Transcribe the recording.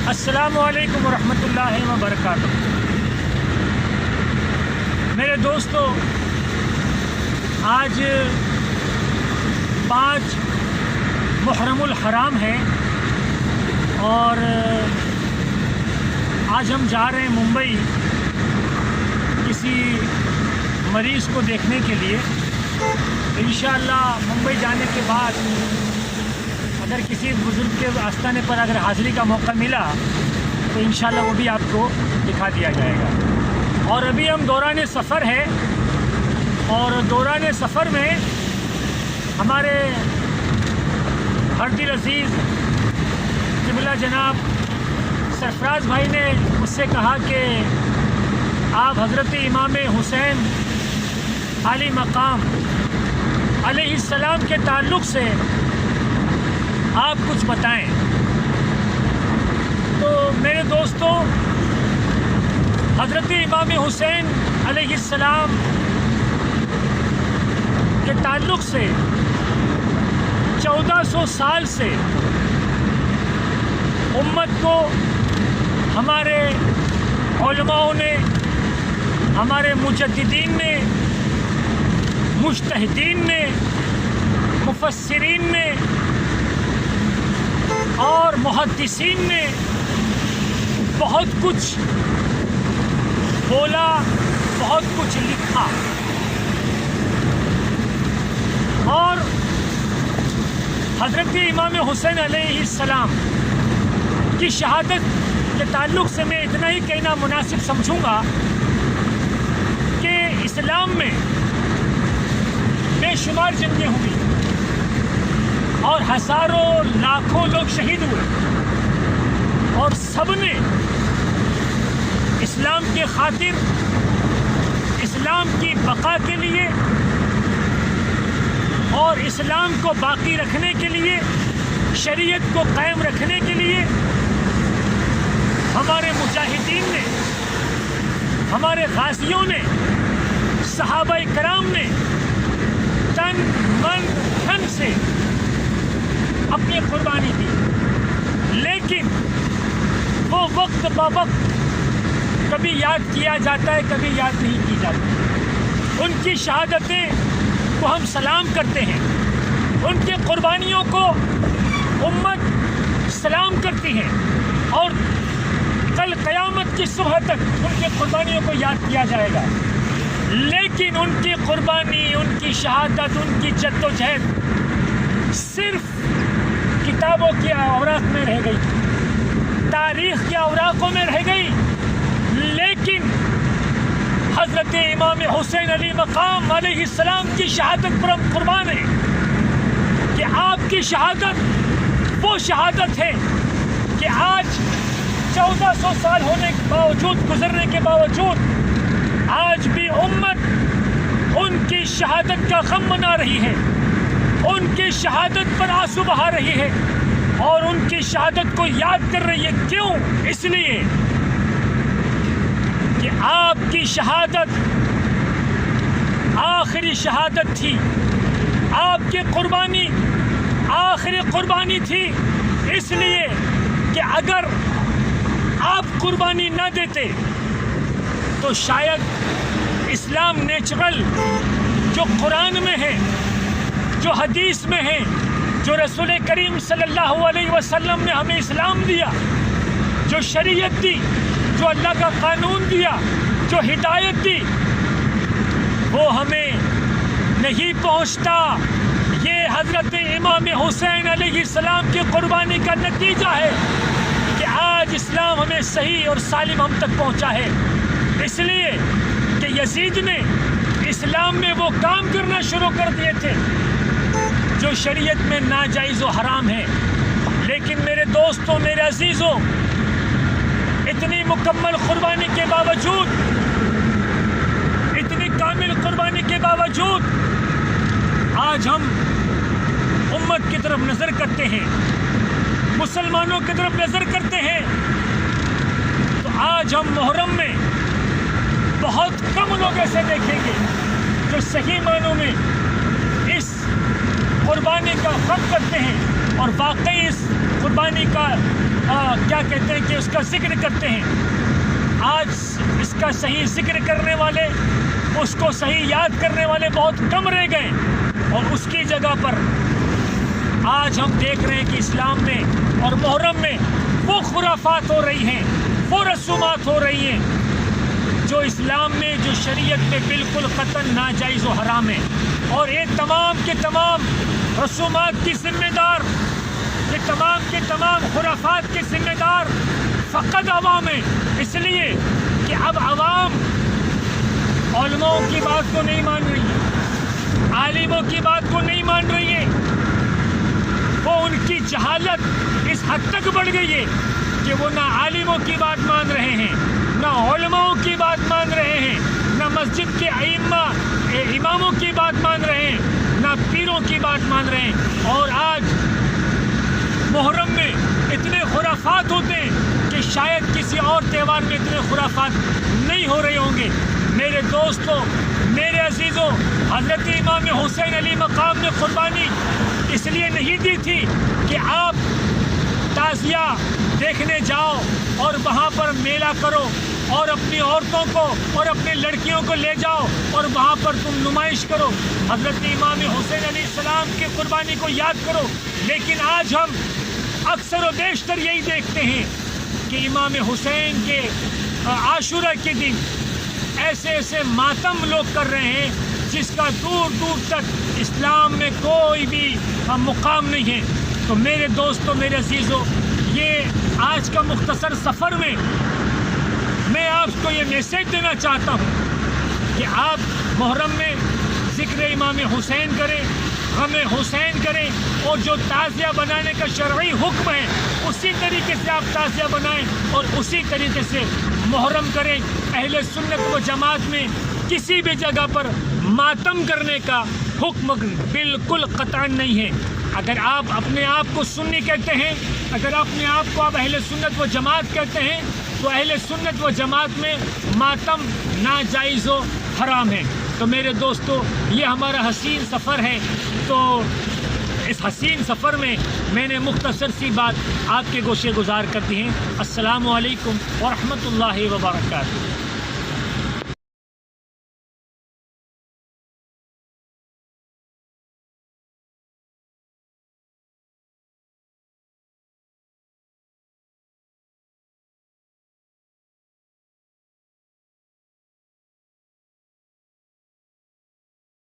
السلام علیکم ورحمۃ اللہ وبرکاتہ۔ میرے دوستو، آج 5 محرم الحرام ہے اور آج ہم جا رہے ہیں ممبئی کسی مریض کو دیکھنے کے لیے۔ انشاءاللہ ممبئی جانے کے بعد اگر کسی بزرگ کے آستانے پر اگر حاضری کا موقع ملا تو انشاءاللہ وہ بھی آپ کو دکھا دیا جائے گا۔ اور ابھی ہم دوران سفر ہے اور دوران سفر میں ہمارے ہر دل عزیز قبلہ جناب سرفراز بھائی نے مجھ سے کہا کہ آپ حضرت امام حسین علی مقام علیہ السلام کے تعلق سے آپ کچھ بتائیں۔ تو میرے دوستو، حضرت امام حسین علیہ السلام کے تعلق سے 1400 سال سے امت کو ہمارے علماء نے، ہمارے مجددین نے، مجتہدین نے، مفسرین نے اور محدثین نے بہت کچھ بولا، بہت کچھ لکھا، اور حضرت امام حسین علیہ السلام کی شہادت کے تعلق سے میں اتنا ہی کہنا مناسب سمجھوں گا کہ اسلام میں بے شمار جنگیں ہوئی اور ہزاروں لاکھوں لوگ شہید ہوئے، اور سب نے اسلام کے خاطر، اسلام کی بقا کے لیے اور اسلام کو باقی رکھنے کے لیے، شریعت کو قائم رکھنے کے لیے ہمارے مجاہدین نے، ہمارے غازیوں نے، صحابہ کرام نے تن من دھن سے اپنی قربانی دی، لیکن وہ وقت بوقت کبھی یاد کیا جاتا ہے، کبھی یاد نہیں کی جاتی۔ ان کی شہادتیں کو ہم سلام کرتے ہیں، ان کی قربانیوں کو امت سلام کرتی ہے، اور کل قیامت کی صبح تک ان کی قربانیوں کو یاد کیا جائے گا۔ لیکن ان کی قربانی، ان کی شہادت، ان کی جدوجہد صرف کتابوں کے اوراق میں رہ گئی، تاریخ کے اوراقوں میں رہ گئی، لیکن حضرت امام حسین علی مقام علیہ السلام کی شہادت پر ہم قربان ہیں کہ آپ کی شہادت وہ شہادت ہے کہ آج 1400 سال ہونے کے باوجود، گزرنے کے باوجود، آج بھی امت ان کی شہادت کا غم منا رہی ہے، ان کی شہادت پر آنسو بہا رہی ہے، اور ان کی شہادت کو یاد کر رہی ہے۔ کیوں؟ اس لیے کہ آپ کی شہادت آخری شہادت تھی، آپ کی قربانی آخری قربانی تھی، اس لیے کہ اگر آپ قربانی نہ دیتے تو شاید اسلام نیچرل جو قرآن میں ہے، جو حدیث میں ہے، جو رسول کریم صلی اللہ علیہ وسلم نے ہمیں اسلام دیا، جو شریعت دی، جو اللہ کا قانون دیا، جو ہدایت دی، وہ ہمیں نہیں پہنچتا۔ یہ حضرت امام حسین علیہ السلام کی قربانی کا نتیجہ ہے کہ آج اسلام ہمیں صحیح اور سالم ہم تک پہنچا ہے، اس لیے کہ یزید نے اسلام میں وہ کام کرنا شروع کر دیے تھے جو شریعت میں ناجائز و حرام ہے۔ لیکن میرے دوستوں، میرے عزیزوں، اتنی مکمل قربانی کے باوجود، اتنی کامل قربانی کے باوجود، آج ہم امت کی طرف نظر کرتے ہیں، مسلمانوں کی طرف نظر کرتے ہیں، تو آج ہم محرم میں بہت کم لوگ ایسے دیکھیں گے جو صحیح معنوں میں اس قربانی کا غم کرتے ہیں اور واقعی اس قربانی کا کیا کہتے ہیں کہ اس کا ذکر کرتے ہیں، آج اس کا صحیح ذکر کرنے والے، اس کو صحیح یاد کرنے والے بہت کم رہ گئے، اور اس کی جگہ پر آج ہم دیکھ رہے ہیں کہ اسلام میں اور محرم میں وہ خرافات ہو رہی ہیں، وہ رسومات ہو رہی ہیں جو اسلام میں، جو شریعت میں بالکل قطعاً ناجائز و حرام ہے، اور یہ تمام کے تمام رسومات کی ذمہ دار، یہ تمام کے تمام خرافات کے ذمہ دار فقط عوام ہیں، اس لیے کہ اب عوام علماء کی بات کو نہیں مان رہی ہے، عالموں کی بات کو نہیں مان رہی ہے، وہ ان کی جہالت اس حد تک بڑھ گئی ہے کہ وہ نہ عالموں کی بات مان رہے ہیں، نہ علماء کی بات مان رہے ہیں، نہ مسجد کے ائمہ اماموں کی بات مان رہے ہیں، نہ پیروں کی بات مان رہے ہیں، اور آج محرم میں اتنے خرافات ہوتے ہیں کہ شاید کسی اور تہوار میں اتنے خرافات نہیں ہو رہے ہوں گے۔ میرے دوستوں، میرے عزیزوں، حضرت امام حسین علیہ مقام نے قربانی اس لیے نہیں دی تھی کہ آپ تعزیہ دیکھنے جاؤ اور وہاں پر میلہ کرو اور اپنی عورتوں کو اور اپنی لڑکیوں کو لے جاؤ اور وہاں پر تم نمائش کرو، حضرت امام حسین علیہ السلام کی قربانی کو یاد کرو۔ لیکن آج ہم اکثر و بیشتر یہی دیکھتے ہیں کہ امام حسین کے عاشورہ کے دن ایسے ایسے ماتم لوگ کر رہے ہیں جس کا دور دور تک اسلام میں کوئی بھی مقام نہیں ہے۔ تو میرے دوستوں، میرے عزیزوں، یہ آج کا مختصر سفر میں آپ کو یہ میسیج دینا چاہتا ہوں کہ آپ محرم میں ذکر امام حسین کریں، غم حسین کریں، اور جو تعزیہ بنانے کا شرعی حکم ہے اسی طریقے سے آپ تعزیہ بنائیں اور اسی طریقے سے محرم کریں۔ اہل سنت و جماعت میں کسی بھی جگہ پر ماتم کرنے کا حکم بالکل قطعاً نہیں ہے۔ اگر آپ اپنے آپ کو سنی کہتے ہیں، اگر اپنے آپ کو آپ اہل سنت و جماعت کہتے ہیں، تو اہل سنت و جماعت میں ماتم ناجائز و حرام ہے۔ تو میرے دوستو، یہ ہمارا حسین سفر ہے، تو اس حسین سفر میں نے مختصر سی بات آپ کے گوشے گزار کر دی ہیں۔ السلام علیکم ورحمۃ اللہ وبرکاتہ۔